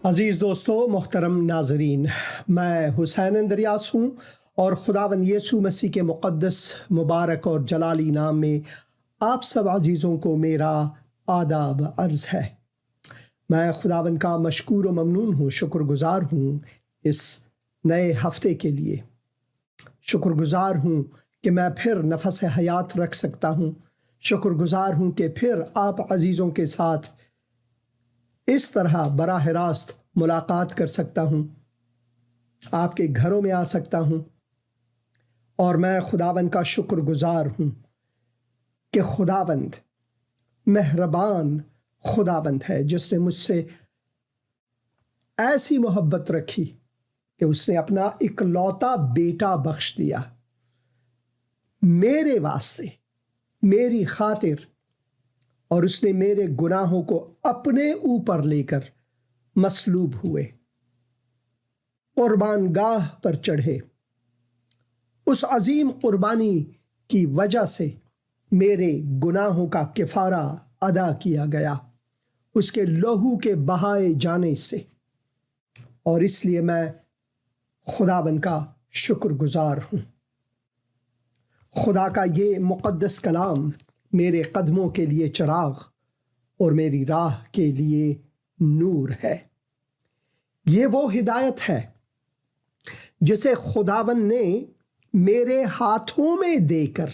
عزیز دوستو، محترم ناظرین، میں حسین اندریاس ہوں اور خداوند یسوع مسیح کے مقدس، مبارک اور جلالی نام میں آپ سب عزیزوں کو میرا آداب عرض ہے۔ میں خداوند کا مشکور و ممنون ہوں، شکر گزار ہوں اس نئے ہفتے کے لیے۔ شکر گزار ہوں کہ میں پھر نفس حیات رکھ سکتا ہوں۔ شکر گزار ہوں کہ پھر آپ عزیزوں کے ساتھ اس طرح براہ راست ملاقات کر سکتا ہوں، آپ کے گھروں میں آ سکتا ہوں، اور میں خداوند کا شکر گزار ہوں کہ خداوند مہربان خداوند ہے، جس نے مجھ سے ایسی محبت رکھی کہ اس نے اپنا اکلوتا بیٹا بخش دیا میرے واسطے، میری خاطر، اور اس نے میرے گناہوں کو اپنے اوپر لے کر مصلوب ہوئے، قربان گاہ پر چڑھے۔ اس عظیم قربانی کی وجہ سے میرے گناہوں کا کفارہ ادا کیا گیا، اس کے لہو کے بہائے جانے سے، اور اس لیے میں خداوند کا شکر گزار ہوں۔ خدا کا یہ مقدس کلام میرے قدموں کے لیے چراغ اور میری راہ کے لیے نور ہے۔ یہ وہ ہدایت ہے جسے خداوند نے میرے ہاتھوں میں دے کر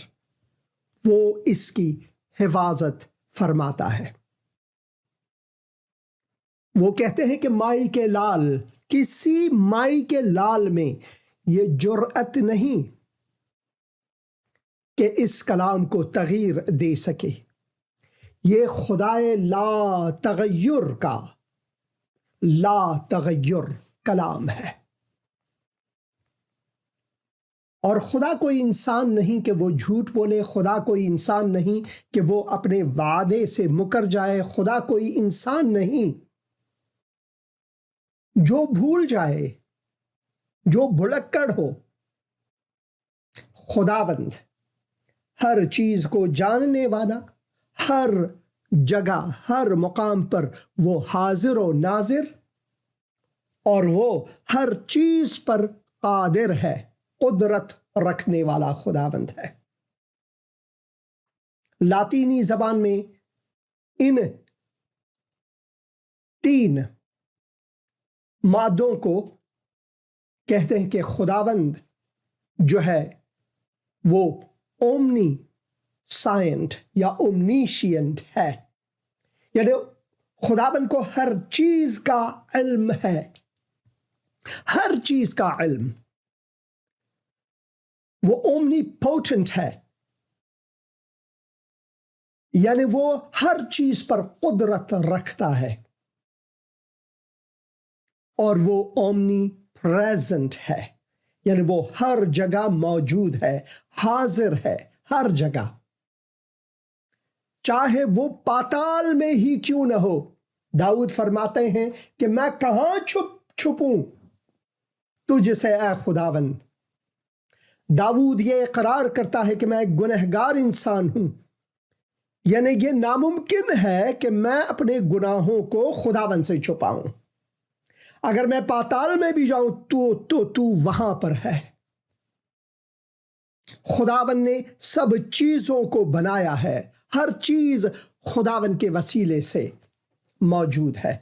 وہ اس کی حفاظت فرماتا ہے۔ وہ کہتے ہیں کہ مائی کے لال، کسی مائی کے لال میں یہ جرأت نہیں کہ اس کلام کو تغییر دے سکے۔ یہ خدائے لا تغیر کلام ہے، اور خدا کوئی انسان نہیں کہ وہ جھوٹ بولے، خدا کوئی انسان نہیں کہ وہ اپنے وعدے سے مکر جائے، خدا کوئی انسان نہیں جو بھول جائے، جو بھلکڑ ہو۔ خداوند ہر چیز کو جاننے والا، ہر جگہ، ہر مقام پر وہ حاضر و ناظر، اور وہ ہر چیز پر قادر ہے، قدرت رکھنے والا خداوند ہے۔ لاطینی زبان میں ان 3 مادوں کو کہتے ہیں کہ خداوند جو ہے وہ اومنی سائنٹ یا اومنیشینٹ ہے، یعنی خداوند کو ہر چیز کا علم ہے، ہر چیز کا علم۔ وہ اومنی پوٹنٹ ہے، یعنی وہ ہر چیز پر قدرت رکھتا ہے، اور وہ اومنی پریزنٹ ہے، یعنی وہ ہر جگہ موجود ہے، حاضر ہے ہر جگہ، چاہے وہ پاتال میں ہی کیوں نہ ہو۔ داؤد فرماتے ہیں کہ میں کہاں چھپوں تجھ سے اے خداوند۔ داؤد یہ اقرار کرتا ہے کہ میں ایک گنہگار انسان ہوں، یعنی یہ ناممکن ہے کہ میں اپنے گناہوں کو خداوند سے چھپاؤں۔ اگر میں پاتال میں بھی جاؤں تو وہاں پر ہے۔ خداوند نے سب چیزوں کو بنایا ہے، ہر چیز خداوند کے وسیلے سے موجود ہے،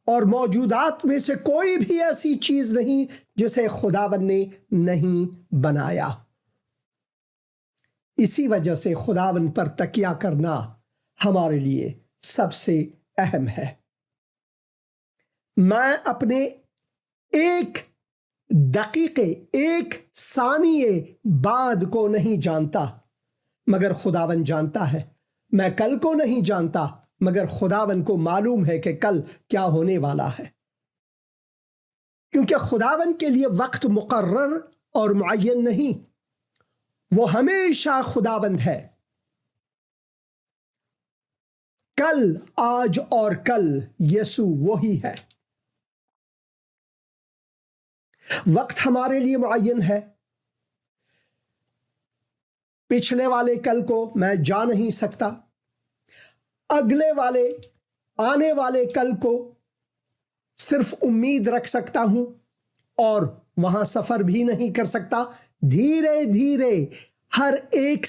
اور موجودات میں سے کوئی بھی ایسی چیز نہیں جسے خداوند نے نہیں بنایا۔ اسی وجہ سے خداوند پر تکیہ کرنا ہمارے لیے سب سے اہم ہے۔ میں اپنے ایک دقیقے، ایک ثانیے بعد کو نہیں جانتا، مگر خداوند جانتا ہے۔ میں کل کو نہیں جانتا، مگر خداوند کو معلوم ہے کہ کل کیا ہونے والا ہے، کیونکہ خداوند کے لیے وقت مقرر اور معین نہیں، وہ ہمیشہ خداوند ہے۔ کل، آج اور کل یسوع وہی ہے۔ وقت ہمارے لیے معین ہے۔ پچھلے والے کل کو میں جا نہیں سکتا، اگلے والے آنے والے کل کو صرف امید رکھ سکتا ہوں اور وہاں سفر بھی نہیں کر سکتا. دھیرے دھیرے ہر ایک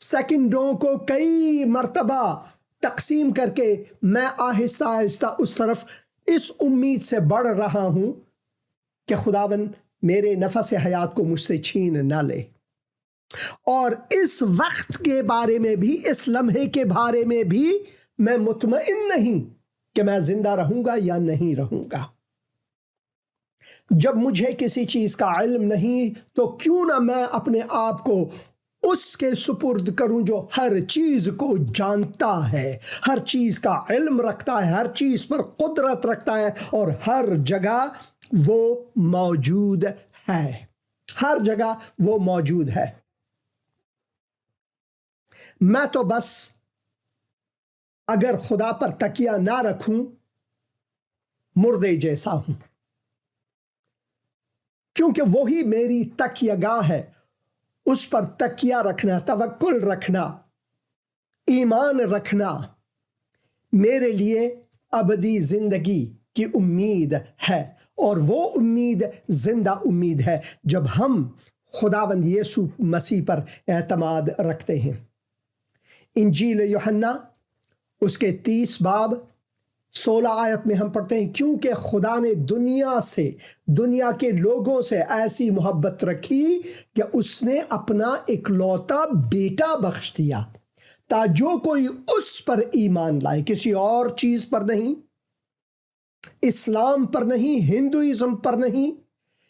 سیکنڈوں کو کئی مرتبہ تقسیم کر کے میں آہستہ آہستہ اس طرف اس امید سے بڑھ رہا ہوں کہ خداوند میرے نفس حیات کو مجھ سے چھین نہ لے. اور اس وقت کے بارے میں بھی، اس لمحے کے بارے میں بھی میں مطمئن نہیں کہ میں زندہ رہوں گا یا نہیں رہوں گا. جب مجھے کسی چیز کا علم نہیں تو کیوں نہ میں اپنے آپ کو اس کے سپرد کروں جو ہر چیز کو جانتا ہے، ہر چیز کا علم رکھتا ہے، ہر چیز پر قدرت رکھتا ہے اور ہر جگہ وہ موجود ہے. ہر جگہ وہ موجود ہے. میں تو بس اگر خدا پر تکیہ نہ رکھوں مردے جیسا ہوں، کیونکہ وہی میری تکیہ گاہ ہے. اس پر تکیہ رکھنا، توکل رکھنا، ایمان رکھنا میرے لیے ابدی زندگی کی امید ہے. اور وہ امید زندہ امید ہے جب ہم خداوند یسوع مسیح پر اعتماد رکھتے ہیں. انجیل یوحنا اس کے 30 باب 16 آیت میں ہم پڑھتے ہیں، کیونکہ خدا نے دنیا کے لوگوں سے ایسی محبت رکھی کہ اس نے اپنا اکلوتا بیٹا بخش دیا تاکہ جو کوئی اس پر ایمان لائے، کسی اور چیز پر نہیں، اسلام پر نہیں، ہندوازم پر نہیں،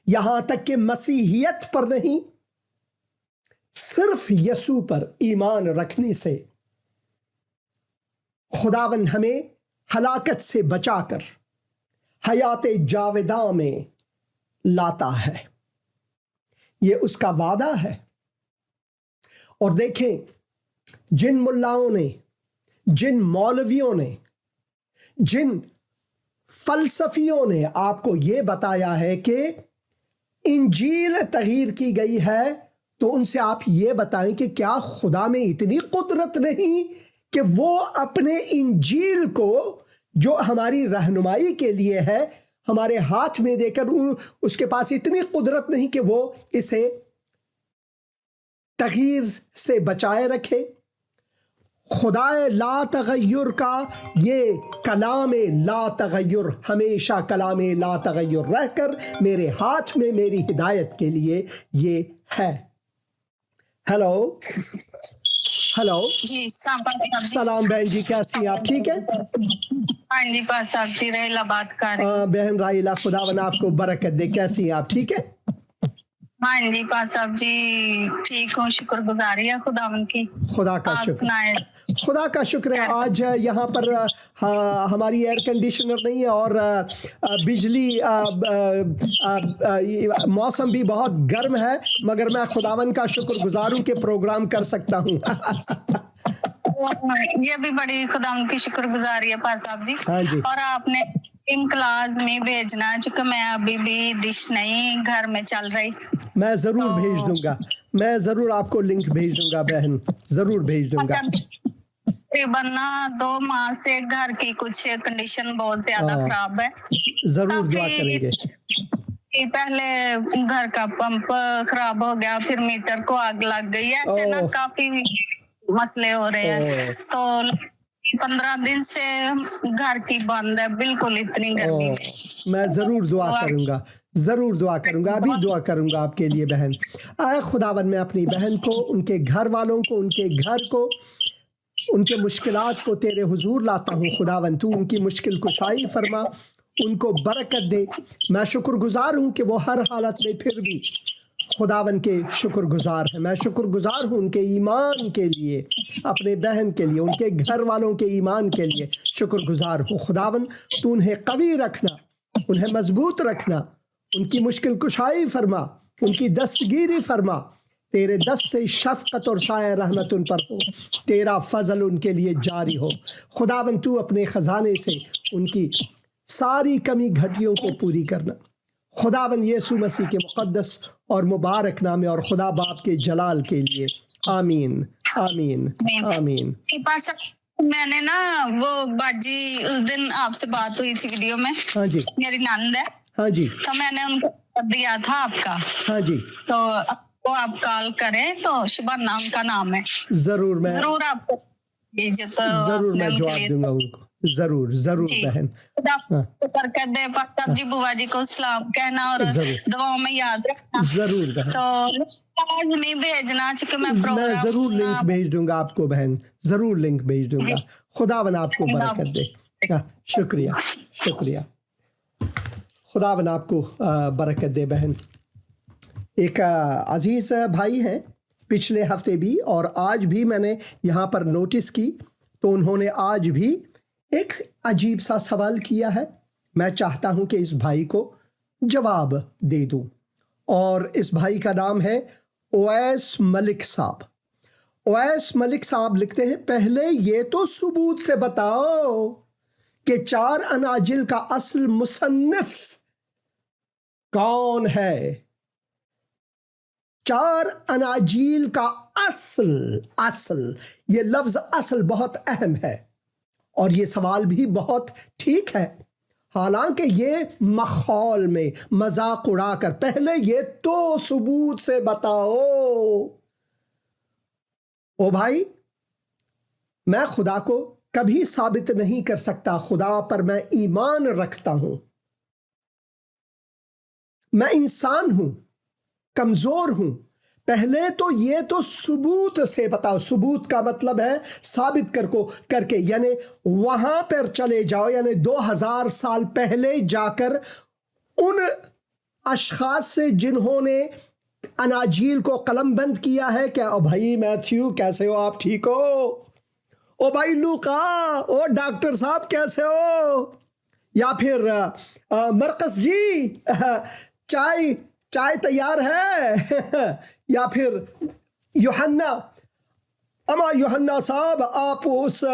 یہاں تک کہ مسیحیت پر نہیں، صرف یسوع پر ایمان رکھنے سے خداوند ہمیں ہلاکت سے بچا کر حیات جاوداں میں لاتا ہے. یہ اس کا وعدہ ہے. اور دیکھیں، جن ملاؤں نے، جن مولویوں نے، جن فلسفیوں نے آپ کو یہ بتایا ہے کہ انجیل تغییر کی گئی ہے، تو ان سے آپ یہ بتائیں کہ کیا خدا میں اتنی قدرت نہیں کہ وہ اپنے انجیل کو جو ہماری رہنمائی کے لیے ہے ہمارے ہاتھ میں دے کر، اس کے پاس اتنی قدرت نہیں کہ وہ اسے تغییر سے بچائے رکھے. خدا لا تغیر کا یہ کلام لا تغیر ہمیشہ کلام لا تغیر رہ کر میرے ہاتھ میں میری ہدایت کے لیے یہ ہے. ہیلو جی سلام بہن جی، کیسی ہیں آپ؟ ٹھیک ہے؟ ہاں جی پاس صاحب جی ریلا بات کر رہی ہوں. بہن رائلہ، خداوند آپ کو برکت دے. کیسی ہیں آپ؟ ٹھیک ہے؟ ہاں جی پاس صاحب جی ٹھیک ہوں، شکر گزاری ہے خداوند کی. خدا کا آپ شکر، سنائیں. خدا کا شکر ہے. آج یہاں پر ہماری ایئر کنڈیشنر نہیں ہے اور بجلی، موسم بھی بہت گرم ہے، مگر میں خداوند کا شکر گزار ہوں کہ پروگرام کر سکتا ہوں. یہ بھی بڑی خداوند کی شکر گزاری ہے پاس صاحب جی. ہاں جی. اور آپ نے ان کلاس میں بھیجنا ہے، چونکہ میں ابھی بھی ڈش نہیں گھر میں چل رہی. میں ضرور بھیج دوں گا، میں ضرور آپ کو لنک بھیج دوں گا بہن، ضرور بھیج دوں گا. تقریباً 2 ماہ سے گھر کی کچھ کنڈیشن بہت زیادہ خراب ہے. ضرور دعا کریں گے. پہلے گھر کا پمپ خراب ہو گیا، پھر میٹر کو آگ لگ گئی، ایسے نا کافی مسئلے ہو رہے ہیں. تو 15 دن سے گھر کی بند ہے، بالکل اتنی گرمی میں. میں ضرور دعا کروں گا، ضرور دعا کروں گا، ابھی دعا کروں گا آپ کے لیے بہن. اے خداوند، میں اپنی بہن کو، ان کے گھر والوں کو، ان کے گھر کو، ان کے مشکلات کو تیرے حضور لاتا ہوں. خداوند تو ان کی مشکل کشائی فرما، ان کو برکت دے. میں شکر گزار ہوں کہ وہ ہر حالت میں پھر بھی خداوند کے شکر گزار ہیں. میں شکر گزار ہوں ان کے ایمان کے لیے، اپنے بہن کے لیے، ان کے گھر والوں کے ایمان کے لیے شکر گزار ہوں. خداوند تو انہیں قوی رکھنا، انہیں مضبوط رکھنا، ان کی مشکل کشائی فرما، ان کی دستگیری فرما. تیرے دست شفقت اور سایہ رحمت ان پر ہو، تیرا فضل ان کے لیے جاری ہو. خداوند تو اپنے خزانے سے ان کی ساری کمی گھٹیوں کو پوری کرنا. خداوند یسوع مسیح کے مقدس اور مبارک نام اور خدا باپ کے جلال کے لیے آمین آمین آمین. میں نے نا وہ باجی اس دن آپ سے بات ہوئی تھی ویڈیو میں, ہاں جی میری نند ہے, ہاں جی تو میں نے ان کو نمبر دیا تھا آپ کا, ہاں جی تو وہ آپ کال کریں, تو شبانہ ان کا نام ہے, ضرور ضرور آپ کو دیجیے, تو آپ نے میں ان کے جواب لیے دوں گا ان کو, ضرور جی بہن. خدا ہاں برکت دے. پاک صاحب جی بوا جی کو سلام کہنا اور ضرور دعاؤں میں یاد رکھنا. ضرور بہن, تو لازمی بھیجنا, چونکہ میں میں پروگرام ضرور لنک بھیج دوں گا آپ کو بہن, ضرور لنک بھیج دوں گا. خداوند آپ کو برکت دے. شکریہ شکریہ, خداوند آپ کو برکت دے بہن. ایک عزیز بھائی ہیں, پچھلے ہفتے بھی اور آج بھی میں نے یہاں پر نوٹس کی, تو انہوں نے آج بھی ایک عجیب سا سوال کیا ہے. میں چاہتا ہوں کہ اس بھائی کو جواب دے دوں, اور اس بھائی کا نام ہے اویس ملک صاحب. اویس ملک صاحب لکھتے ہیں, پہلے یہ تو ثبوت سے بتاؤ کہ 4 اناجیل کا اصل مصنف کون ہے. 4 اناجیل کا اصل, یہ لفظ اصل بہت اہم ہے, اور یہ سوال بھی بہت ٹھیک ہے, حالانکہ یہ مخول میں مذاق اڑا کر پہلے یہ تو ثبوت سے بتاؤ. او بھائی, میں خدا کو کبھی ثابت نہیں کر سکتا, خدا پر میں ایمان رکھتا ہوں. میں انسان ہوں, کمزور ہوں. پہلے تو یہ تو ثبوت سے بتاؤ. ثبوت کا مطلب ہے ثابت کر کے, یعنی وہاں پر چلے جاؤ, یعنی 2000 سال پہلے جا کر ان اشخاص سے جنہوں نے اناجیل کو قلم بند کیا ہے, کہ او بھائی میتھیو کیسے ہو, آپ ٹھیک ہو؟ او بھائی لوقا, او ڈاکٹر صاحب کیسے ہو؟ یا پھر مرقس جی چائے تیار ہے؟ یا پھر یوحنا, اما یوحنا صاحب آپ اس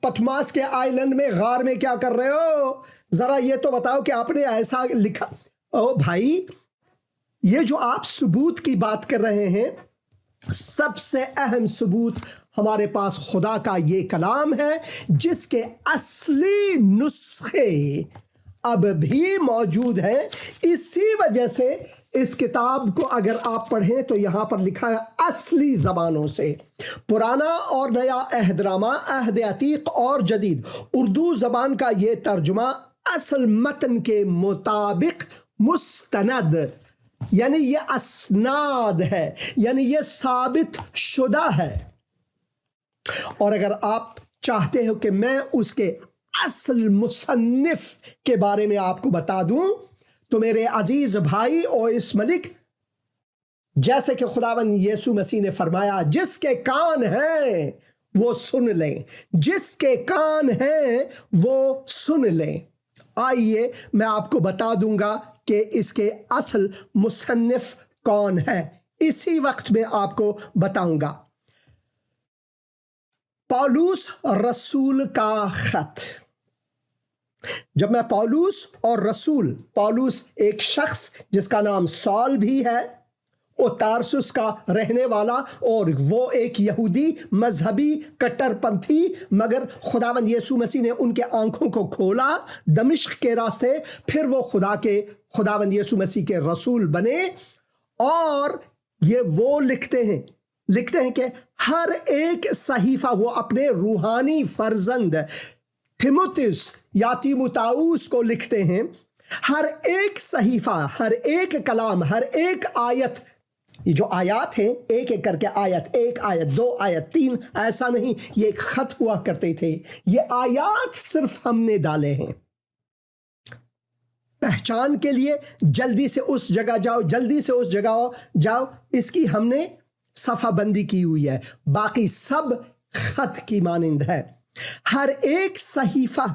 پٹماس کے آئی لینڈ میں غار میں کیا کر رہے ہو؟ ذرا یہ تو بتاؤ کہ آپ نے ایسا لکھا. او بھائی, یہ جو آپ ثبوت کی بات کر رہے ہیں, سب سے اہم ثبوت ہمارے پاس خدا کا یہ کلام ہے, جس کے اصلی نسخے اب بھی موجود ہیں. اسی وجہ سے اس کتاب کو اگر آپ پڑھیں تو یہاں پر لکھا ہے اصلی زبانوں سے, پرانا اور نیا عہد نامہ, عہد عتیق اور جدید. اردو زبان کا یہ ترجمہ اصل متن کے مطابق مستند, یعنی یہ اسناد ہے, یعنی یہ ثابت شدہ ہے. اور اگر آپ چاہتے ہو کہ میں اس کے اصل مصنف کے بارے میں آپ کو بتا دوں, تو میرے عزیز بھائی اویس ملک, جیسے کہ خداوند یسوع مسیح نے فرمایا, جس کے کان ہیں وہ سن لیں, جس کے کان ہیں وہ سن لیں. آئیے میں آپ کو بتا دوں گا کہ اس کے اصل مصنف کون ہے, اسی وقت میں آپ کو بتاؤں گا. پولس رسول کا خط. جب میں پولس اور رسول, پولس ایک شخص جس کا نام سال بھی ہے, وہ تارسس کا رہنے والا, اور وہ ایک یہودی مذہبی کٹر پنتھی, مگر خداوند یسوع مسیح نے ان کے آنکھوں کو کھولا دمشق کے راستے, پھر وہ خداوند یسوع مسیح کے رسول بنے. اور یہ وہ لکھتے ہیں کہ ہر ایک صحیفہ وہ اپنے روحانی فرزند تیموتھیوس یا تیموتاؤس کو لکھتے ہیں. ہر ایک صحیفہ, ہر ایک کلام, ہر ایک آیت, یہ جو آیات ہیں ایک ایک کر کے آیت, 1 آیت 2 آیت 3, ایسا نہیں, یہ ایک خط ہوا کرتے تھے. یہ آیات صرف ہم نے ڈالے ہیں پہچان کے لیے, جلدی سے اس جگہ جاؤ, جلدی سے اس جگہ جاؤ, اس کی ہم نے صفحہ بندی کی ہوئی ہے. باقی سب خط کی مانند ہے. ہر ایک صحیفہ,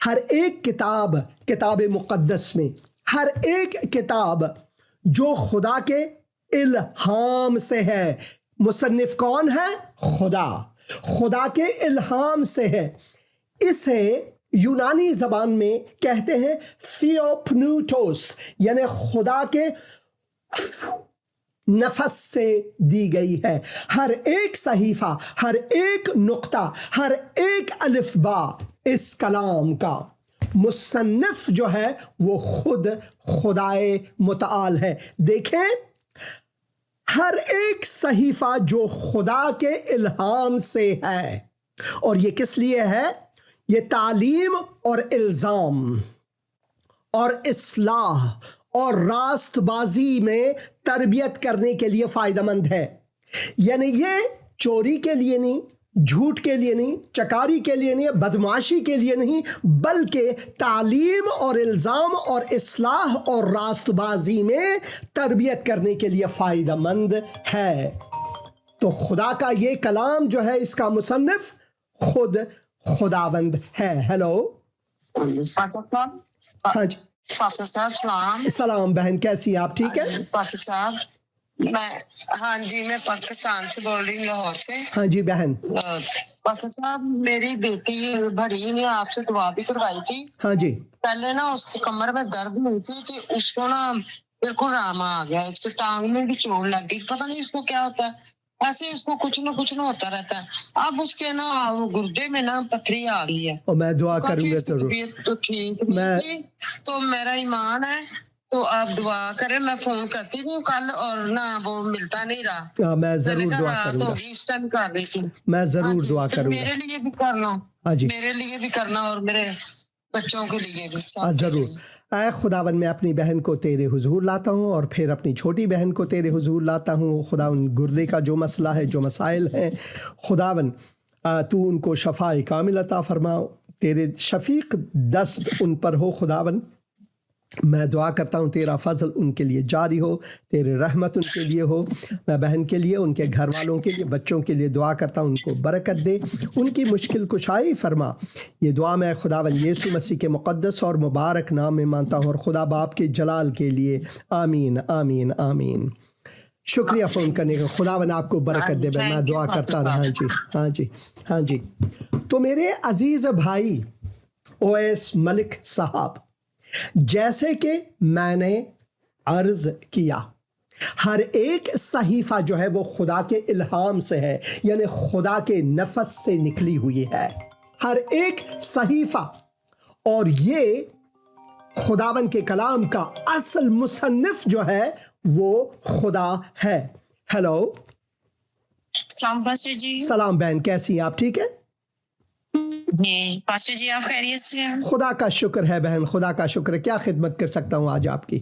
ہر ایک کتاب مقدس میں, ہر ایک کتاب جو خدا کے الہام سے ہے. مصنف کون ہے؟ خدا کے الہام سے ہے. اسے یونانی زبان میں کہتے ہیں تھیوپنوٹوس, یعنی خدا کے نفس سے دی گئی ہے. ہر ایک صحیفہ، ہر ایک نقطہ، ہر ایک الف با اس کلام کا مصنف جو ہے وہ خود خدائے متعال ہے. دیکھیں، ہر ایک صحیفہ جو خدا کے الہام سے ہے، اور یہ کس لیے ہے؟ یہ تعلیم اور الزام اور اصلاح اور راست بازی میں تربیت کرنے کے لیے فائدہ مند ہے. یعنی یہ چوری کے لیے نہیں، جھوٹ کے لیے نہیں، چکاری کے لیے نہیں، بدمعاشی کے لیے نہیں، بلکہ تعلیم اور الزام اور اصلاح اور راست بازی میں تربیت کرنے کے لیے فائدہ مند ہے. تو خدا کا یہ کلام جو ہے، اس کا مصنف خود خداوند ہے. ہیلو، ہاں جی، پاکستان سلام. سلام بہن، کیسی ہیں آپ؟ ٹھیک ہے پاکستان ہاں جی، میں پاکستان سے بول رہی ہوں، لاہور سے. ہاں جی بہن. پاکستان میری بیٹی بڑی نے آپ سے دعا بھی کروائی تھی. ہاں جی. پہلے نا اس کی کمر میں درد ہوئی تھی کہ اس کو نا بالکل راما آ گیا، اس کی ٹانگ میں بھی چوٹ لگ گئی، پتہ نہیں اس کو کیا ہوتا ہے، ایسے اس کو کچھ نہ ہوتا رہتا ہے. اب اس کے نا گردے میں نا پتھری آ گئی ہے، اور میں دعا کروں گا ضرور. طبیعت تو ٹھیک نہیں تھی. تو میرا ایمان ہے تو آپ دعا کریں. میں فون کرتی تھی کل اور نہ وہ ملتا نہیں رہا. میں ضرور دعا کروں گا. اس ٹائم کر رہی تھی. میں ضرور دعا کروں گا. میرے لیے بھی کرنا، ہاں جی، میرے لیے بھی کرنا اور میرے بچوں کے لیے بھی. ضرور. اے خداون، میں اپنی بہن کو تیرے حضور لاتا ہوں اور پھر اپنی چھوٹی بہن کو تیرے حضور لاتا ہوں. خداون، گردے کا جو مسئلہ ہے، جو مسائل ہیں، خداون تو ان کو شفاء کامل عطا فرماؤ. تیرے شفیق دست ان پر ہو خداون. میں دعا کرتا ہوں تیرا فضل ان کے لیے جاری ہو، تیرے رحمت ان کے لیے ہو. میں بہن کے لیے، ان کے گھر والوں کے لیے، بچوں کے لیے دعا کرتا ہوں، ان کو برکت دے، ان کی مشکل کشائی فرما. یہ دعا میں خداوند یسوع مسیح کے مقدس اور مبارک نام میں مانتا ہوں اور خدا باپ کے جلال کے لیے. آمین آمین آمین. شکریہ فون کرنے کا. خداوند آپ کو برکت دے. میں دعا کرتا رہا. ہاں جی، ہاں جی، ہاں جی. تو میرے عزیز بھائی اویس ملک صاحب، جیسے کہ میں نے عرض کیا، ہر ایک صحیفہ جو ہے وہ خدا کے الہام سے ہے، یعنی خدا کے نفس سے نکلی ہوئی ہے ہر ایک صحیفہ. اور یہ خداوند کے کلام کا اصل مصنف جو ہے وہ خدا ہے. ہیلو، سلام پاسٹر جی. سلام بہن، کیسی ہیں آپ؟ ٹھیک ہے جی پاسٹر جی، آپ خیریت سے ہیں؟ خدا کا شکر ہے بہن، خدا کا شکر ہے. کیا خدمت کر سکتا ہوں آج آپ کی؟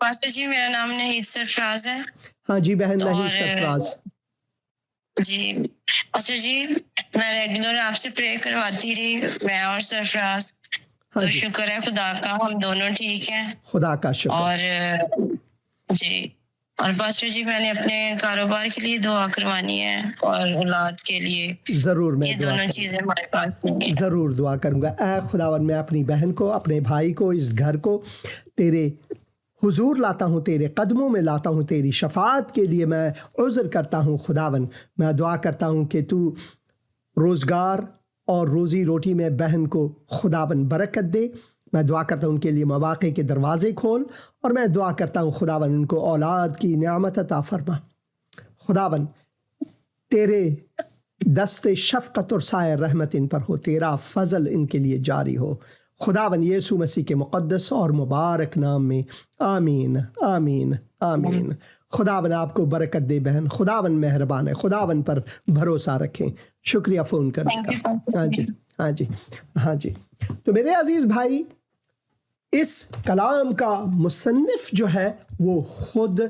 پاسٹر جی، میرا نام نہید سرفراز ہے. ہاں جی بہن، نہید سرفراز. جی پاسٹر جی، میں ریگولر آپ سے پرے کرواتی رہی، میں اور سرفراز. تو شکر ہے خدا کا، ہم دونوں ٹھیک ہیں، خدا کا شکر. اور جی، اور پاسٹر جی میں نے اپنے کاروبار کے لیے دعا کروانی ہے اور اولاد کے لیے. ضرور، میں یہ دونوں چیزیں ہمارے پاس نہیں ہیں. ضرور دعا کروں گا. اے خداوند، میں اپنی بہن کو، اپنے بھائی کو، اس گھر کو تیرے حضور لاتا ہوں، تیرے قدموں میں لاتا ہوں. تیری شفاعت کے لیے میں عذر کرتا ہوں خداوند. میں دعا کرتا ہوں کہ تو روزگار اور روزی روٹی میں بہن کو خداوند برکت دے. میں دعا کرتا ہوں ان کے لیے مواقع کے دروازے کھول، اور میں دعا کرتا ہوں خداوند ان کو اولاد کی نعمت عطا فرما. خداوند، تیرے دست شفقت اور سایہ رحمت ان پر ہو، تیرا فضل ان کے لیے جاری ہو. خداوند یسوع مسیح کے مقدس اور مبارک نام میں آمین آمین آمین. خداوند آپ کو برکت دے بہن. خداوند مہربان ہے. خداوند پر بھروسہ رکھیں. شکریہ فون کرنے کا. ہاں جی، ہاں جی، ہاں جی. تو میرے عزیز بھائی، اس کلام کا مصنف جو ہے وہ خود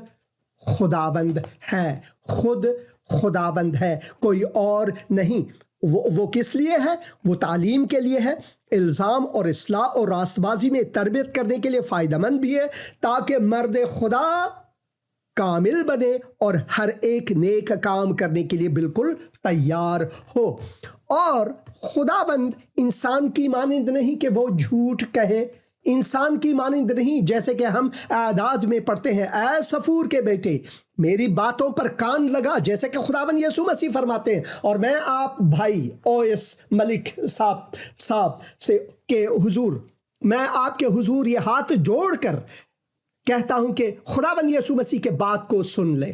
خداوند ہے. خود خداوند ہے، کوئی اور نہیں. وہ کس لیے ہے؟ وہ تعلیم کے لیے ہے، الزام اور اصلاح اور راست بازی میں تربیت کرنے کے لیے فائدہ مند بھی ہے، تاکہ مرد خدا کامل بنے اور ہر ایک نیک کام کرنے کے لیے بالکل تیار ہو. اور خداوند انسان کی مانند نہیں کہ وہ جھوٹ کہے، انسان کی مانند نہیں جیسے کہ ہم اعداد میں پڑھتے ہیں، اے صفور کے بیٹے میری باتوں پر کان لگا، جیسے کہ خداوند یسوع مسیح فرماتے ہیں. اور میں آپ بھائی اویس ملک صاحب سے کے حضور، میں آپ کے حضور یہ ہاتھ جوڑ کر کہتا ہوں کہ خداوند یسوع مسیح کے بات کو سن لے.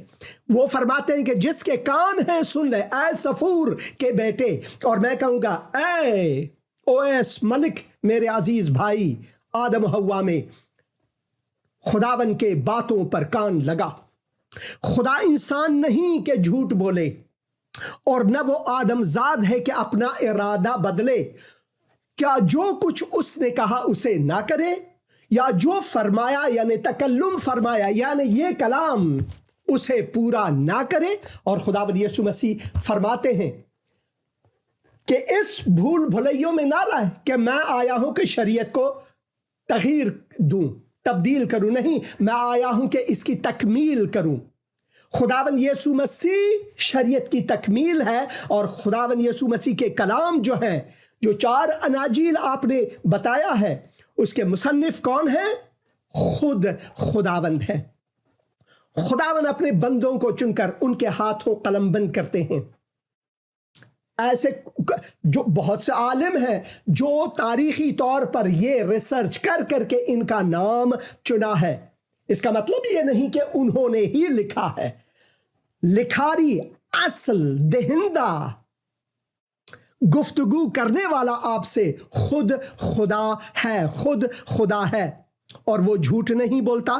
وہ فرماتے ہیں کہ جس کے کان ہیں سن لے اے صفور کے بیٹے. اور میں کہوں گا اے اویس ملک میرے عزیز بھائی آدم و حوا میں خداوند کے باتوں پر کان لگا. خدا انسان نہیں کہ جھوٹ بولے اور نہ وہ آدم زاد ہے کہ اپنا ارادہ بدلے. کیا جو کچھ اس نے کہا اسے نہ کرے یا جو فرمایا یعنی تکلم فرمایا یعنی یہ کلام اسے پورا نہ کرے. اور خداوند یسوع مسیح فرماتے ہیں کہ اس بھول بھلیوں میں نہ رہے کہ میں آیا ہوں کہ شریعت کو تغییر دوں تبدیل کروں. نہیں، میں آیا ہوں کہ اس کی تکمیل کروں. خداوند یسوع مسیح شریعت کی تکمیل ہے. اور خداوند یسوع مسیح کے کلام جو ہیں جو 4 اناجیل آپ نے بتایا ہے اس کے مصنف کون ہیں؟ خود خداوند ہے. خداوند اپنے بندوں کو چن کر ان کے ہاتھوں قلم بند کرتے ہیں. ایسے جو بہت سے عالم ہیں جو تاریخی طور پر یہ ریسرچ کر کے ان کا نام چنا ہے. اس کا مطلب یہ نہیں کہ انہوں نے ہی لکھا ہے. لکھاری اصل دہندہ گفتگو کرنے والا آپ سے خود خدا ہے. خود خدا ہے اور وہ جھوٹ نہیں بولتا.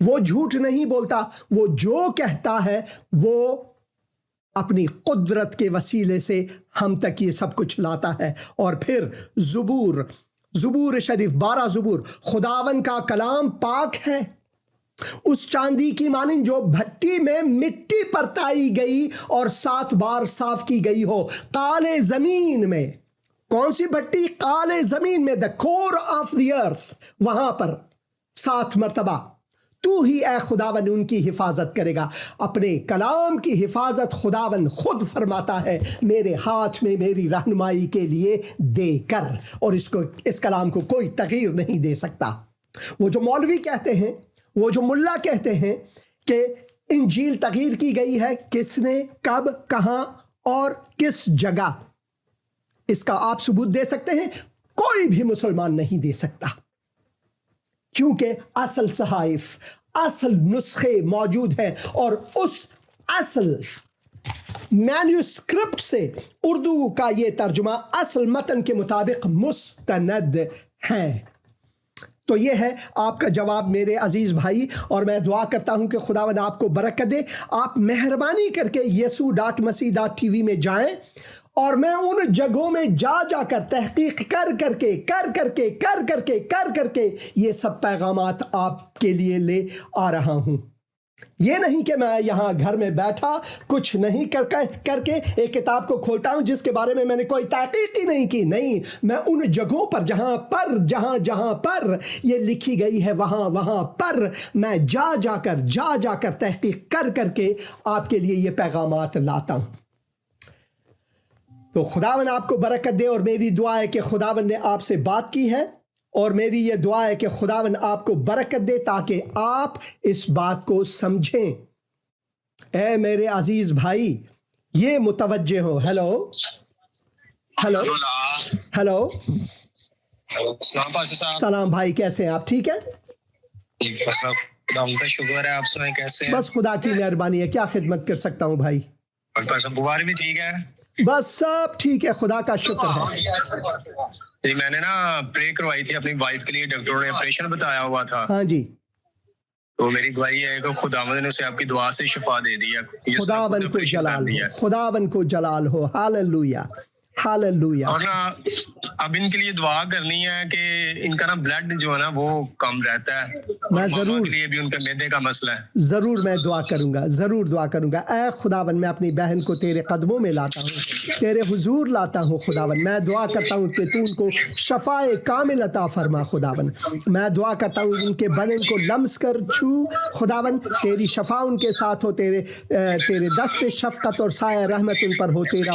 وہ جھوٹ نہیں بولتا. وہ جو کہتا ہے وہ اپنی قدرت کے وسیلے سے ہم تک یہ سب کچھ لاتا ہے. اور پھر زبور شریف 12 زبور خداوند کا کلام پاک ہے اس چاندی کی مانند جو بھٹی میں مٹی پر تائی گئی اور 7 بار صاف کی گئی ہو. کالے زمین میں. کون سی بھٹی؟ کالے زمین میں. the core of the earth. وہاں پر 7 مرتبہ تو ہی اے خداوند ان کی حفاظت کرے گا. اپنے کلام کی حفاظت خداوند خود فرماتا ہے میرے ہاتھ میں میری رہنمائی کے لیے دے کر. اور اس کلام کو کوئی تغییر نہیں دے سکتا. وہ جو مولوی کہتے ہیں وہ جو ملا کہتے ہیں کہ انجیل تغییر کی گئی ہے، کس نے، کب، کہاں اور کس جگہ، اس کا آپ ثبوت دے سکتے ہیں؟ کوئی بھی مسلمان نہیں دے سکتا. کیونکہ اصل صحائف اصل نسخے موجود ہیں اور اس اصل مینیوسکرپٹ سے اردو کا یہ ترجمہ اصل متن کے مطابق مستند ہے. تو یہ ہے آپ کا جواب میرے عزیز بھائی. اور میں دعا کرتا ہوں کہ خداوند آپ کو برکت دے. آپ مہربانی کر کے yesu.masih.tv میں جائیں اور میں ان جگہوں میں جا کر تحقیق کر کے یہ سب پیغامات آپ کے لیے لے آ رہا ہوں. یہ نہیں کہ میں یہاں گھر میں بیٹھا کچھ نہیں کر کے ایک کتاب کو کھولتا ہوں جس کے بارے میں میں نے کوئی تحقیق ہی نہیں کی. نہیں، میں ان جگہوں پر جہاں پر یہ لکھی گئی ہے وہاں پر میں جا کر تحقیق کر کے آپ کے لیے یہ پیغامات لاتا ہوں. تو خداوند آپ کو برکت دے. اور میری دعا ہے کہ خداوند نے آپ سے بات کی ہے اور میری یہ دعا ہے کہ خداوند آپ کو برکت دے تاکہ آپ اس بات کو سمجھیں. اے میرے عزیز بھائی یہ متوجہ ہو. ہیلو سلام بھائی، کیسے ہیں آپ؟ ٹھیک ہے، شکر ہے. آپ سنائیں کیسے ہیں؟ بس خدا کی مہربانی ہے. کیا خدمت کر سکتا ہوں بھائی؟ بخاری بھی ٹھیک ہے؟ بس سب ٹھیک ہے، خدا کا شکر ہے. جی میں نے نا پرے کروائی تھی اپنی وائف کے لیے. ڈاکٹر نے آپریشن بتایا ہوا تھا. ہاں جی، تو میری دعائی ہے کہ خداوند نے اسے آپ کی دعا سے شفا دے دیا. خداوند کو جلال ہو. Hallelujah hallelujah. اور نا اب ان کے لیے دعا کرنی ہے کہ ان کا نا بلڈ جو ہے نا وہ کم رہتا ہے. میں ضرور کے لیے بھی ان کے معدے کا مسئلہ ہے. ضرور میں دعا کروں گا. اے خداوند میں اپنی بہن کو تیرے قدموں میں لاتا ہوں، تیرے حضور لاتا ہوں. خداوند میں دعا کرتا ہوں کہ تو ان کو شفائے کامل عطا فرما. خداوند میں دعا کرتا ہوں ان کے بدن کو لمس کر چھو. خداوند تیری شفا ان کے ساتھ ہو. تیرے دست شفقت اور سایہ رحمت ان پر ہو. تیرا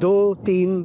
2-3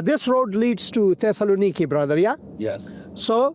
This road leads to Thessaloniki, brother, yeah? Yes. So,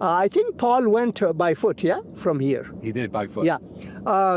I think Paul went by foot, yeah, from here. He did by foot. Yeah.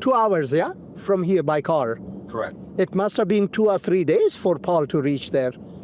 2 hours, yeah, from here by car. Correct. It must have been 2 or 3 days for Paul to reach there.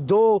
2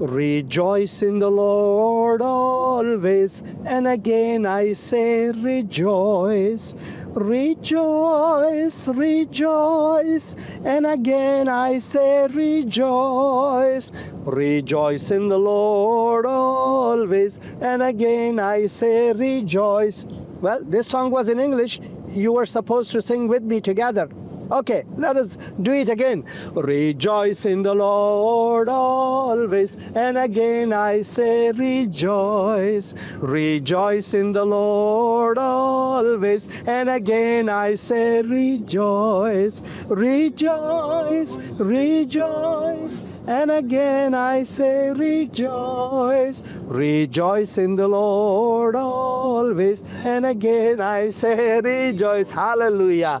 Rejoice in the Lord always, and again I say rejoice. Rejoice, rejoice, and again I say rejoice. Rejoice in the Lord always, and again I say rejoice. Well, this song was in English. You were supposed to sing with me together. Okay, let us do it again. Rejoice in the Lord always, and again I say rejoice. Rejoice in the Lord always, and again I say rejoice. Rejoice, rejoice, and again I say rejoice. Rejoice in the Lord always, and again I say rejoice. Hallelujah.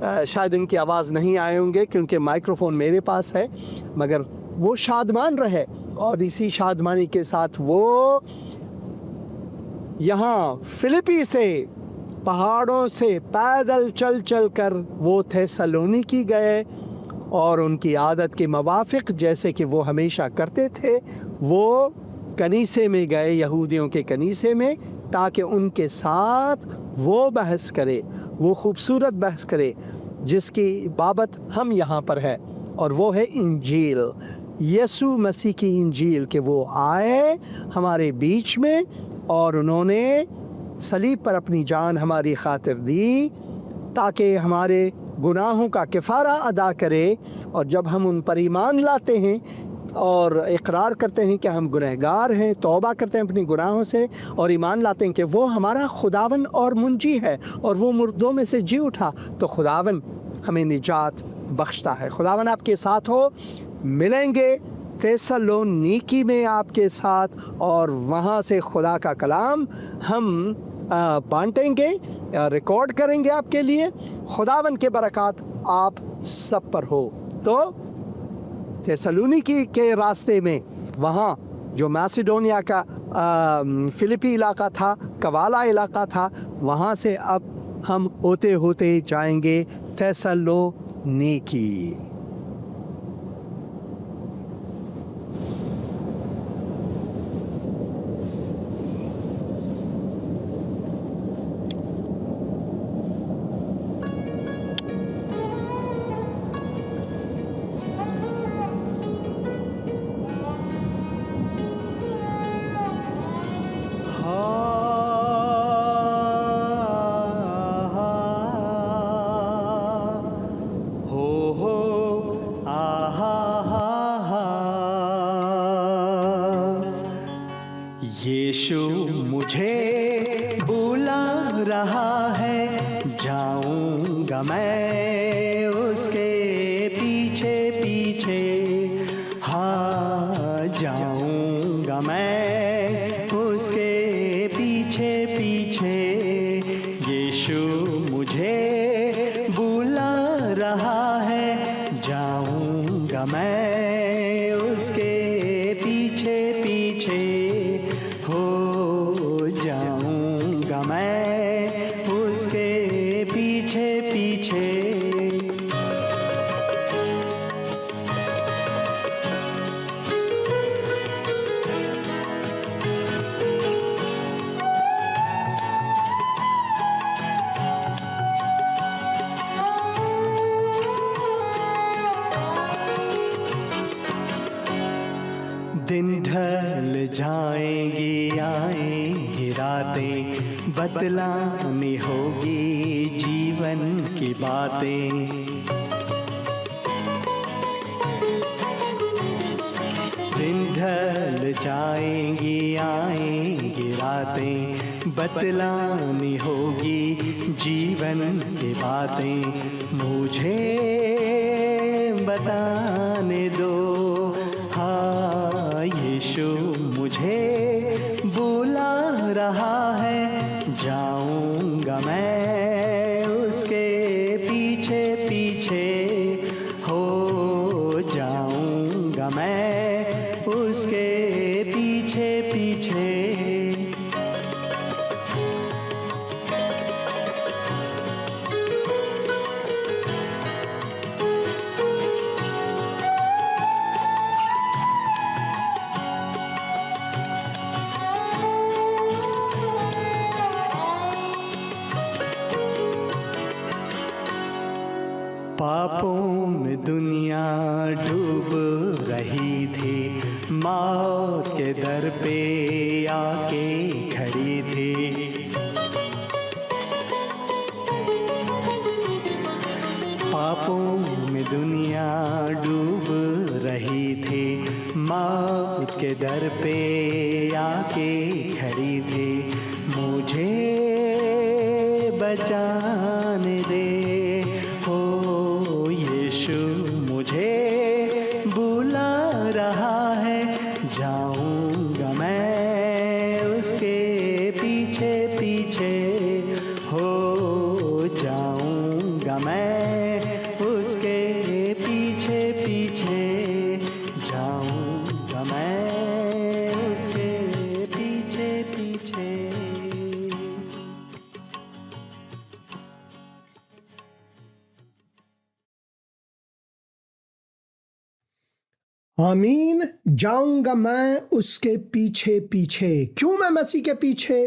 شاید ان کی آواز نہیں آئے ہوں گے کیونکہ microphone میرے پاس ہے، مگر وہ شادمان رہے اور اسی شادمانی کے ساتھ وہ یہاں فلپی سے پہاڑوں سے پیدل چل چل کر وہ تھیسالونیکی گئے اور ان کی عادت کے موافق جیسے کہ وہ ہمیشہ کرتے تھے وہ کنیسے میں گئے، یہودیوں کے کنیسے میں، تاکہ ان کے ساتھ وہ بحث کرے، وہ خوبصورت بحث کرے جس کی بابت ہم یہاں پر ہے، اور وہ ہے انجیل، یسوع مسیح کی انجیل، کہ وہ آئے ہمارے بیچ میں اور انہوں نے صلیب پر اپنی جان ہماری خاطر دی تاکہ ہمارے گناہوں کا کفارہ ادا کرے، اور جب ہم ان پر ایمان لاتے ہیں اور اقرار کرتے ہیں کہ ہم گنہگار ہیں، توبہ کرتے ہیں اپنی گناہوں سے اور ایمان لاتے ہیں کہ وہ ہمارا خداون اور منجی ہے اور وہ مردوں میں سے جی اٹھا، تو خداون ہمیں نجات بخشتا ہے۔ خداون آپ کے ساتھ ہو، ملیں گے تھیسالونیکی میں آپ کے ساتھ، اور وہاں سے خدا کا کلام ہم بانٹیں گے، ریکارڈ کریں گے آپ کے لیے۔ خداون کے برکات آپ سب پر ہو۔ تو تھیسالونیکی کے راستے میں وہاں جو میسیڈونیا کا فلپی علاقہ تھا، کوالا علاقہ تھا، وہاں سے اب ہم ہوتے ہوتے جائیں گے تھیسالونیکی۔ یشوع مجھے بلا رہا ہے، جاؤں گا میں اس کے پیچھے پیچھے، ہاں جاؤں گا میں اس کے پیچھے پیچھے۔ یشوع مجھے بلا رہا ہے، جاؤں گا میں اس کے پیچھے پیچھے، ہو جاؤں گا میں اس کے پیچھے پیچھے۔ دن ڈھل جائیں گی، آئیں گی راتیں، بتلانی ہوگی جیون کی باتیں۔ دن ڈھل جائیں گی، آئیں گی راتیں، بتلانی ہوگی جیون کی باتیں۔ مجھے بتانے دو، ہاں یشوع مجھے بلا رہا ہے، جاؤں گا میں اس کے پیچھے پیچھے، ہو جاؤں گا میں اس کے پیچھے پیچھے۔ پاپوں میں دنیا ڈوب رہی تھی، موت کے در پہ آ کے کھڑی تھی۔ پاپوں میں دنیا ڈوب رہی تھی، موت کے در پہ آ کے کھڑی تھی۔ مجھے بچانے دے، یشوع مجھے بلا رہا ہے، جاؤں گا میں اس کے پیچھے پیچھے، ہو جاؤں گا میں آمین. جاؤں گا میں اس کے پیچھے پیچھے. کیوں میں مسیح کے پیچھے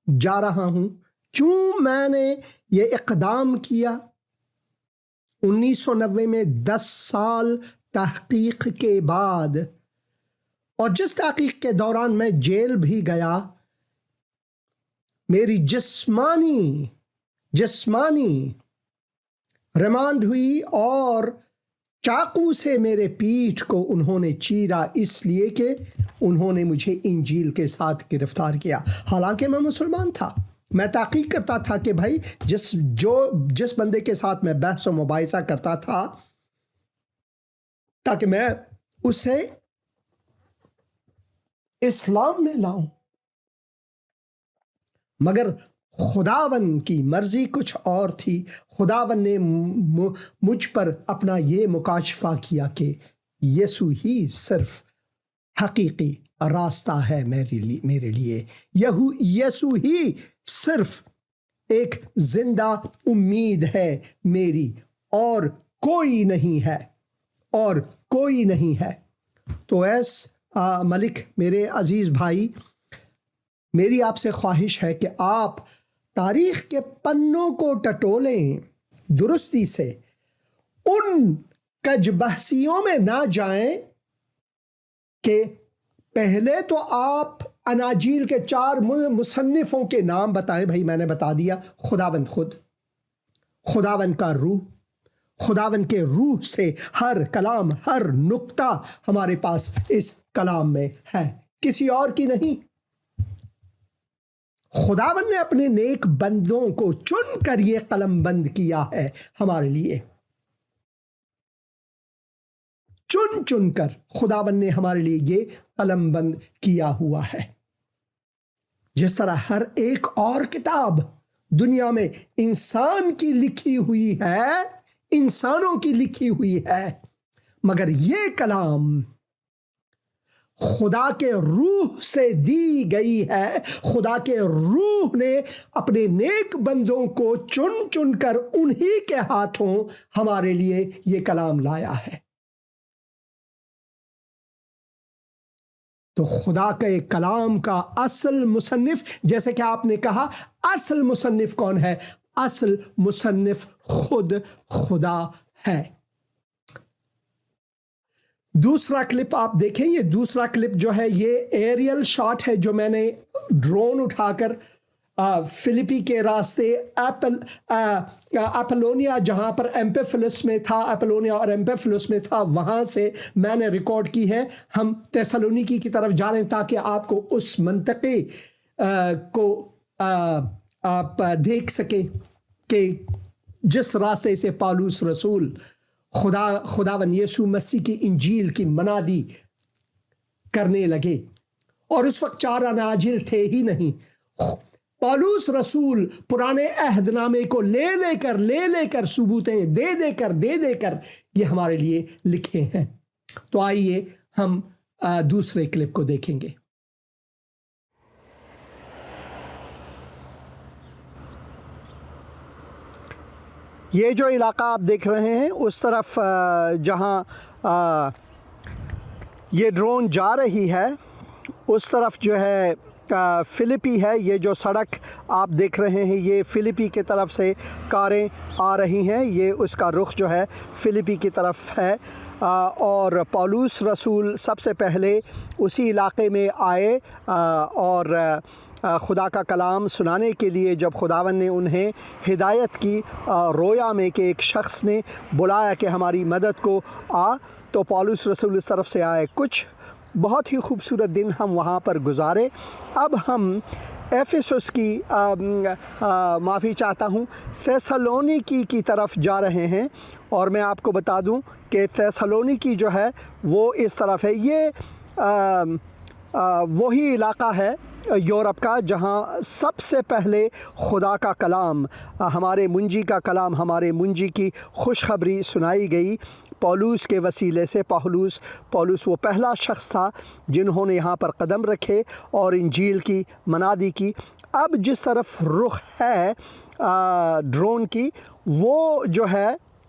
جا رہا ہوں؟ کیوں میں نے یہ اقدام کیا؟ 1990 میں 10 سال تحقیق کے بعد، اور جس تحقیق کے دوران میں جیل بھی گیا، میری جسمانی ریمانڈ ہوئی اور چاقو سے میرے پیٹھ کو انہوں نے چیرا، اس لیے کہ انہوں نے مجھے انجیل کے ساتھ گرفتار کیا. حالانکہ میں مسلمان تھا. میں تحقیق کرتا تھا کہ بھائی جس بندے کے ساتھ میں بحث و مباحثہ کرتا تھا تاکہ میں اسے اسلام میں لاؤں، مگر خداوند کی مرضی کچھ اور تھی. خداوند نے مجھ پر اپنا یہ مکاشفہ کیا کہ یسوع ہی صرف حقیقی راستہ ہے میرے لیے. یسوع ہی صرف ایک زندہ امید ہے میری، اور کوئی نہیں ہے. تو ایس ملک، میرے عزیز بھائی، میری آپ سے خواہش ہے کہ آپ تاریخ کے پنوں کو ٹٹولیں درستی سے. ان کج بحثیوں میں نہ جائیں کہ پہلے تو آپ اناجیل کے 4 مصنفوں کے نام بتائیں. بھائی میں نے بتا دیا، خداوند خود، خداوند کا روح، خداوند کے روح سے ہر کلام، ہر نقطہ ہمارے پاس اس کلام میں ہے، کسی اور کی نہیں. خداوند نے اپنے نیک بندوں کو چن کر یہ قلم بند کیا ہے ہمارے لیے. چن کر خداوند نے ہمارے لیے یہ قلم بند کیا ہوا ہے. جس طرح ہر ایک اور کتاب دنیا میں انسانوں کی لکھی ہوئی ہے، مگر یہ کلام خدا کے روح سے دی گئی ہے. خدا کے روح نے اپنے نیک بندوں کو چن کر انہی کے ہاتھوں ہمارے لیے یہ کلام لایا ہے. تو خدا کے کلام کا اصل مصنف، جیسے کہ آپ نے کہا، اصل مصنف کون ہے؟ اصل مصنف خود خدا ہے. دوسرا کلپ آپ دیکھیں. یہ دوسرا کلپ جو ہے یہ ایریل شاٹ ہے جو میں نے ڈرون اٹھا کر فلپی کے راستے اپولونیا، جہاں پر ایمپیفلس میں تھا، اپولونیا اور ایمپیفلس میں تھا، وہاں سے میں نے ریکارڈ کی ہے. ہم تیسالونیکی کی طرف جا رہے ہیں تاکہ آپ کو اس منطقے کو آپ دیکھ سکیں کہ جس راستے سے پالوس رسول خداوند یسوع مسیح کی انجیل کی منادی کرنے لگے. اور اس وقت 4 اناجیل تھے ہی نہیں. پالوس رسول پرانے عہد نامے کو لے کر ثبوتیں دے کر یہ ہمارے لیے لکھے ہیں. تو آئیے ہم دوسرے کلپ کو دیکھیں گے. یہ جو علاقہ آپ دیکھ رہے ہیں اس طرف جہاں یہ ڈرون جا رہی ہے اس طرف جو ہے فلپی ہے. یہ جو سڑک آپ دیکھ رہے ہیں یہ فلپی کی طرف سے کاریں آ رہی ہیں. یہ اس کا رخ جو ہے فلپی کی طرف ہے. اور پالوس رسول سب سے پہلے اسی علاقے میں آئے اور خدا کا کلام سنانے کے لیے. جب خداوند نے انہیں ہدایت کی رویا میں کہ ایک شخص نے بلایا کہ ہماری مدد کو آ، تو پالوس رسول اس طرف سے آئے. کچھ بہت ہی خوبصورت دن ہم وہاں پر گزارے. اب ہم ایفیسس کی معافی چاہتا ہوں تھیسالونیکی کی طرف جا رہے ہیں. اور میں آپ کو بتا دوں کہ تھیسالونیکی جو ہے وہ اس طرف ہے. یہ وہی علاقہ ہے یورپ کا جہاں سب سے پہلے خدا کا کلام، ہمارے منجی کا کلام، ہمارے منجی کی خوشخبری سنائی گئی پولوس کے وسیلے سے. پولوس وہ پہلا شخص تھا جنہوں نے یہاں پر قدم رکھے اور انجیل کی منادی کی. اب جس طرف رخ ہے ڈرون کی وہ جو ہے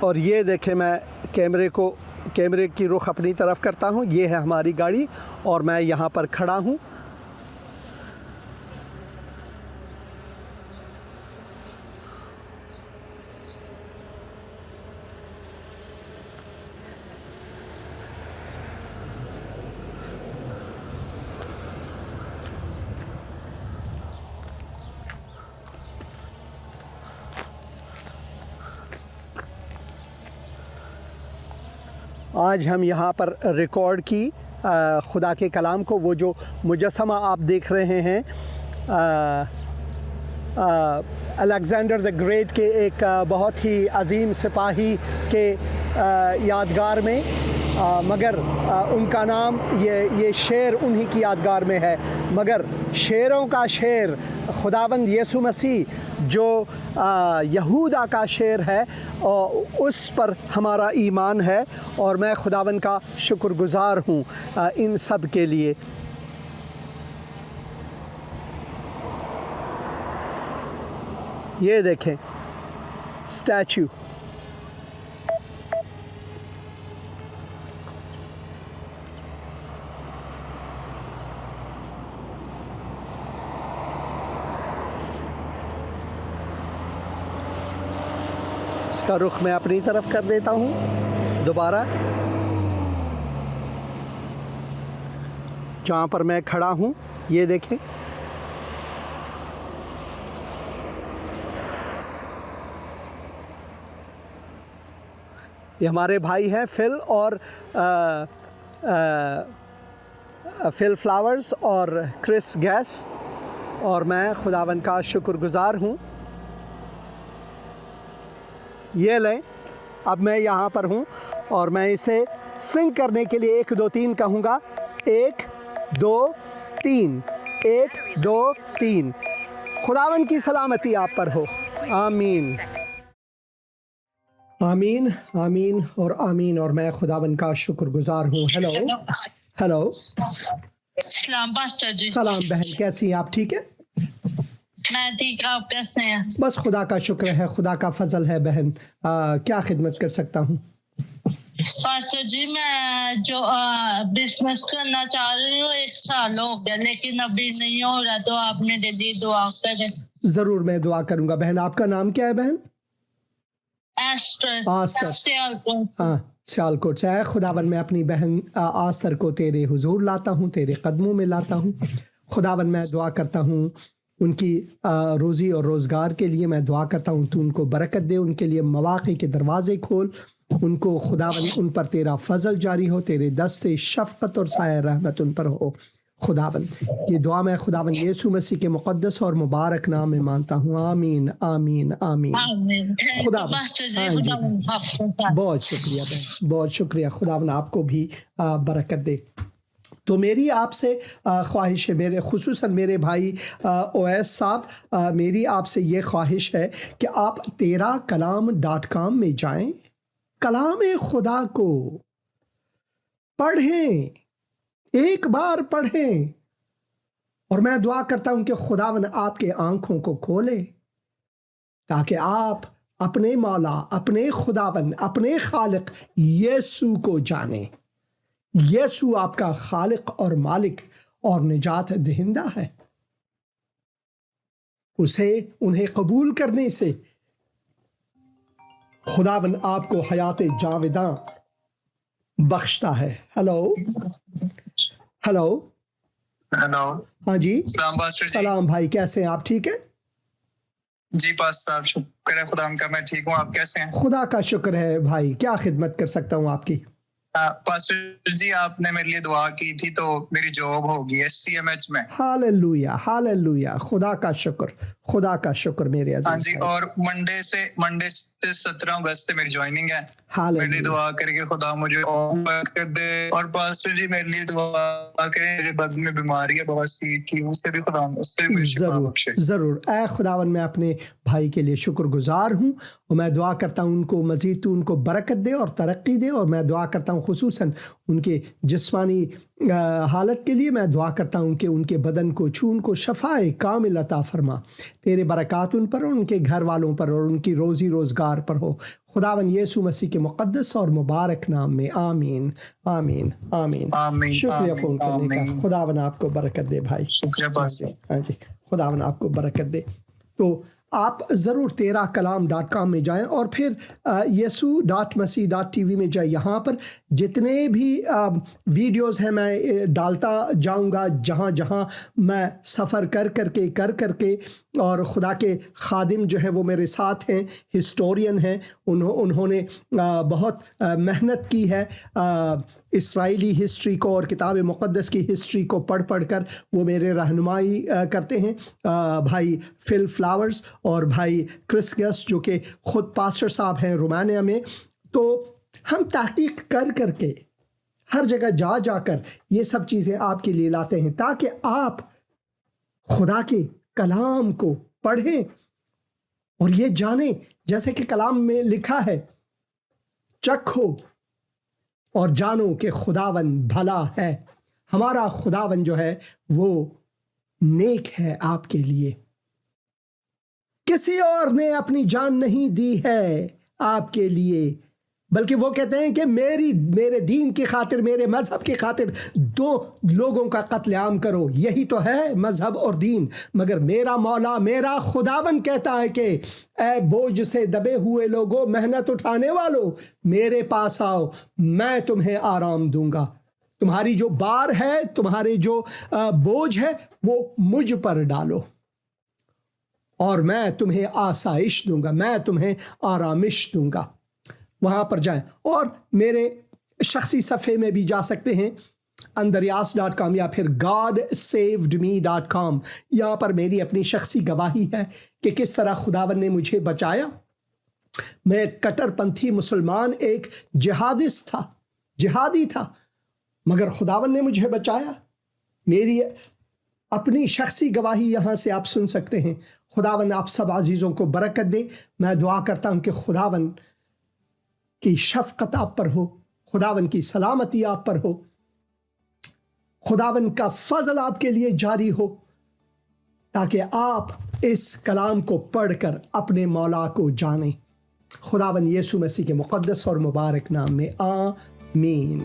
اور یہ دیکھیں میں کیمرے کی رخ اپنی طرف کرتا ہوں. یہ ہے ہماری گاڑی اور میں یہاں پر کھڑا ہوں. آج ہم یہاں پر ریکارڈ کی خدا کے کلام کو. وہ جو مجسمہ آپ دیکھ رہے ہیں الیگزینڈر دا گریٹ کے ایک بہت ہی عظیم سپاہی کے یادگار میں، مگر ان کا نام یہ شعر انہی کی یادگار میں ہے. مگر شعروں کا شعر خداوند یسوع مسیح جو یہودا کا شعر ہے، اس پر ہمارا ایمان ہے اور میں خداوند کا شکر گزار ہوں ان سب کے لیے. یہ دیکھیں اسٹیچو. اس کا رخ میں اپنی طرف کر دیتا ہوں دوبارہ. جہاں پر میں کھڑا ہوں یہ دیکھیں. یہ ہمارے بھائی ہیں فل اور فل فلاورز اور کرس گیس، اور میں خداوند کا شکر گزار ہوں. یہ لیں، اب میں یہاں پر ہوں اور میں اسے سنگ کرنے کے لیے 1 2 3 کہوں گا. 1 2 3 1 2 3. خداوند کی سلامتی آپ پر ہو. آمین آمین آمین اور آمین. اور میں خداوند کا شکر گزار ہوں. ہیلو سلام پاسٹر جی. سلام بہن، کیسی ہیں آپ؟ ٹھیک ہے؟ میں ٹھیک، آپ کیسے ہیں؟ بس خدا کا شکر ہے، خدا کا فضل ہے بہن. کیا خدمت کر سکتا ہوں؟ پاسٹر جی میں جو بزنس کرنا چاہ رہی ہوں 1 سال ہو گیا لیکن ابھی نہیں ہو رہا، تو آپ میرے لیے دعا کریں. ضرور میں دعا کروں گا بہن. آپ کا نام کیا ہے بہن؟ آستر. سیالکوٹ سے. خداوند میں اپنی بہن آستر کو تیرے حضور لاتا ہوں، تیرے قدموں میں لاتا ہوں. خداوند میں دعا کرتا ہوں ان کی روزی اور روزگار کے لیے. میں دعا کرتا ہوں تو ان کو برکت دے، ان کے لیے مواقع کے دروازے کھول. ان کو خداوند ان پر تیرا فضل جاری ہو، تیرے دست شفقت اور سایہ رحمت ان پر ہو. خداوند یہ دعا میں خداوند یسوع مسیح کے مقدس اور مبارک نام میں مانتا ہوں. آمین آمین آمین. خداوند بہت شکریہ بہن، بہت شکریہ. خداوند آپ کو بھی برکت دے. تو میری آپ سے خواہش ہے، میرے خصوصاً میرے بھائی اویس صاحب، میری آپ سے یہ خواہش ہے کہ آپ teraKalam.com میں جائیں، کلام خدا کو پڑھیں، ایک بار پڑھیں. اور میں دعا کرتا ہوں کہ خداوند آپ کے آنکھوں کو کھولے تاکہ آپ اپنے مولا، اپنے خداوند، اپنے خالق یسوع کو جانیں. یسوع آپ کا خالق اور مالک اور نجات دہندہ ہے. انہیں قبول کرنے سے خداوند آپ کو حیات جاوداں بخشتا ہے. ہیلو ہاں جی. سلام بھائی، کیسے ہیں آپ؟ ٹھیک ہے جی پاس صاحب، شکر ہے خدا کا، میں ٹھیک ہوں. آپ کیسے ہیں؟ خدا کا شکر ہے بھائی. کیا خدمت کر سکتا ہوں آپ کی؟ پاسٹر جی آپ نے میرے لیے دعا کی تھی تو میری جاب ہو گئی ہے CMH میں. Hallelujah hallelujah. خدا کا شکر، خدا کا شکر میرے عزیز. ہاں جی. اور منڈے سے 17 اگست سے میری جوائننگ ہے. میرے لیے دعا کر کے خدا مجھے اور برکت دے. اور پاسٹر جی میرے لیے دعا کریں، میرے بدن میں بیماری ہے بہت سی کی، اس سے بھی خدا اس سے بھی شفا بخشے. ضرور. اے خداوند میں اپنے بھائی کے لیے شکر گزار ہوں اور میں دعا کرتا ہوں ان کو مزید تو ان کو برکت دے اور ترقی دے. اور میں دعا کرتا ہوں خصوصاً ان کے جسمانی حالت کے لیے میں دعا کرتا ہوں کہ ان کے بدن کو چھو، ان کو شفائے کامل عطا فرما، تیرے برکات ان پر اور ان کے گھر والوں پر اور ان کی روزی روزگار پر ہو، خداوند یسوع مسیح کے مقدس اور مبارک نام میں، آمین آمین آمین آمین، شکریہ فون کرنے کا، آمین۔ خداوند آپ کو برکت دے بھائی، شکریہ پاسٹر۔ ہاں جی، خداوند آپ کو برکت دے۔ تو آپ ضرور تیراکلام.com میں جائیں اور پھر yesu.masih.tv میں جائیں، یہاں پر جتنے بھی ویڈیوز ہیں میں ڈالتا جاؤں گا، جہاں جہاں میں سفر کر کے اور خدا کے خادم جو ہیں وہ میرے ساتھ ہیں، ہسٹورین ہیں، انہوں نے بہت محنت کی ہے اسرائیلی ہسٹری کو اور کتاب مقدس کی ہسٹری کو پڑھ کر وہ میرے رہنمائی کرتے ہیں، بھائی فل فلاورز اور بھائی کرس گس جو کہ خود پاسٹر صاحب ہیں رومانیہ میں۔ تو ہم تحقیق کر کے ہر جگہ جا کر یہ سب چیزیں آپ کے لیے لاتے ہیں تاکہ آپ خدا کے کلام کو پڑھیں اور یہ جانیں، جیسے کہ کلام میں لکھا ہے، چکھو اور جانو کہ خداون بھلا ہے۔ ہمارا خداون جو ہے وہ نیک ہے آپ کے لیے، کسی اور نے اپنی جان نہیں دی ہے آپ کے لیے، بلکہ وہ کہتے ہیں کہ میرے دین کی خاطر، میرے مذہب کی خاطر 2 لوگوں کا قتل عام کرو، یہی تو ہے مذہب اور دین۔ مگر میرا مولا، میرا خداون کہتا ہے کہ اے بوجھ سے دبے ہوئے لوگوں، محنت اٹھانے والوں، میرے پاس آؤ، میں تمہیں آرام دوں گا۔ تمہاری جو بار ہے، تمہارے جو بوجھ ہے، وہ مجھ پر ڈالو اور میں تمہیں آسائش دوں گا، میں تمہیں آرامش دوں گا۔ وہاں پر جائیں اور میرے شخصی صفحے میں بھی جا سکتے ہیں، اندریاس.com یا پھر godsavedme.com۔ یہاں پر میری اپنی شخصی گواہی ہے کہ کس طرح خداوند نے مجھے بچایا۔ میں ایک کٹر پنتھی مسلمان، ایک جہادی تھا، مگر خداوند نے مجھے بچایا۔ میری اپنی شخصی گواہی یہاں سے آپ سن سکتے ہیں۔ خداوند آپ سب عزیزوں کو برکت دے۔ میں دعا کرتا ہوں کہ خداوند کی شفقت آپ پر ہو، خداوند کی سلامتی آپ پر ہو، خداوند کا فضل آپ کے لیے جاری ہو، تاکہ آپ اس کلام کو پڑھ کر اپنے مولا کو جانیں۔ خداوند یسوع مسیح کے مقدس اور مبارک نام میں، آمین۔